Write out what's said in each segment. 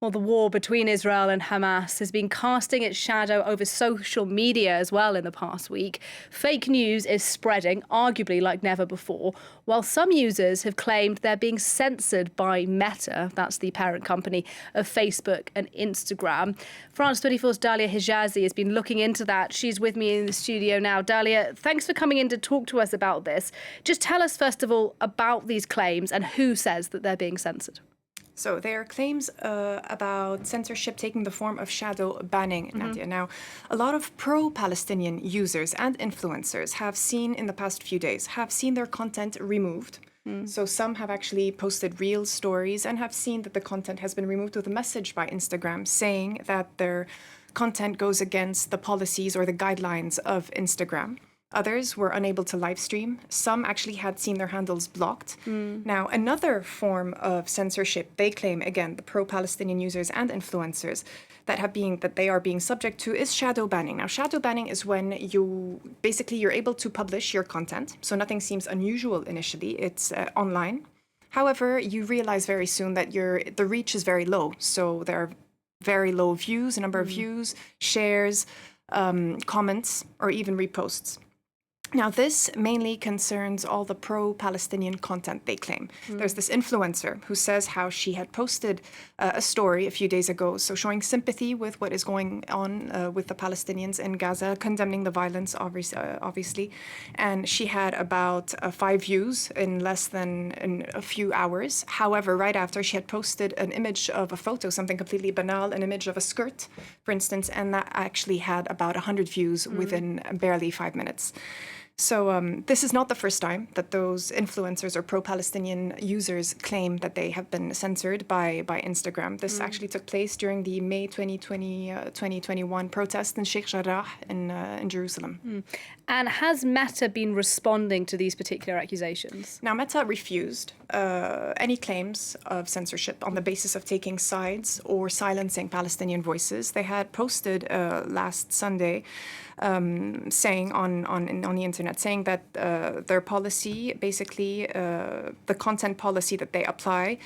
Well, the war between Israel and Hamas has been casting its shadow over social media as well in the past week. Fake news is spreading, arguably like never before, while some users have claimed they're being censored by Meta, that's the parent company of Facebook and Instagram. France 24's Dalia Hijazi has been looking into that. She's with me in the studio now. Dalia, thanks for coming in to talk to us about this. Just tell us, first of all, about these claims and who says that they're being censored. So there are claims about censorship taking the form of shadow banning, Nadia. Now, a lot of pro-Palestinian users and influencers have seen in the past few days, have seen their content removed. So some have actually posted real stories and have seen that the content has been removed with a message by Instagram saying that their content goes against the policies or the guidelines of Instagram. Others were unable to live stream. Some actually had seen their handles blocked. Now, another form of censorship, they claim, again, the pro-Palestinian users and influencers that they are being subject to is shadow banning. Now, shadow banning is when you're able to publish your content. So nothing seems unusual initially. It's online. However, you realize very soon that the reach is very low. So there are very low views, a number of views, shares, comments, or even reposts. Now, this mainly concerns all the pro-Palestinian content they claim. There's this influencer who says how she had posted a story a few days ago, so showing sympathy with what is going on with the Palestinians in Gaza, condemning the violence, obviously. And she had about 5 views in less than a few hours. However, right after, she had posted an image of a photo, something completely banal, an image of a skirt, for instance, and that actually had about 100 views within barely 5 minutes. So this is not the first time that those influencers or pro-Palestinian users claim that they have been censored by Instagram. This actually took place during the May 2021 protest in Sheikh Jarrah in Jerusalem. And has Meta been responding to these particular accusations? Now, Meta refused any claims of censorship on the basis of taking sides or silencing Palestinian voices. They had posted last Sunday saying on the internet, saying that their policy, basically the content policy that they apply,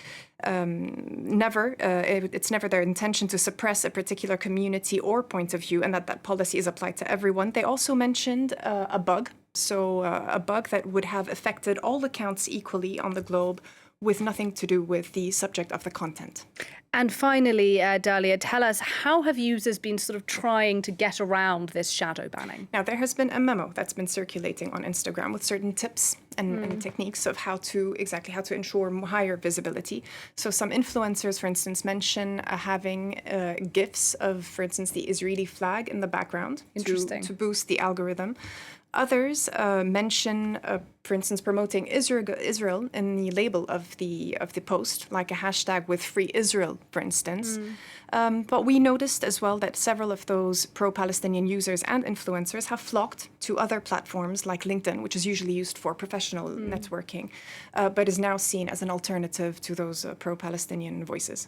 it's never their intention to suppress a particular community or point of view, and that policy is applied to everyone. They also mentioned a bug, a bug that would have affected all accounts equally on the globe, with nothing to do with the subject of the content. And finally, Dalia, tell us, how have users been sort of trying to get around this shadow banning? Now, there has been a memo that's been circulating on Instagram with certain tips and techniques of how to ensure higher visibility. So some influencers, for instance, mention having GIFs of, for instance, the Israeli flag in the background to boost the algorithm. Others mention, for instance, promoting Israel in the label of the post, like a hashtag with Free Israel, for instance. But we noticed as well that several of those pro-Palestinian users and influencers have flocked to other platforms like LinkedIn, which is usually used for professional networking, but is now seen as an alternative to those pro-Palestinian voices.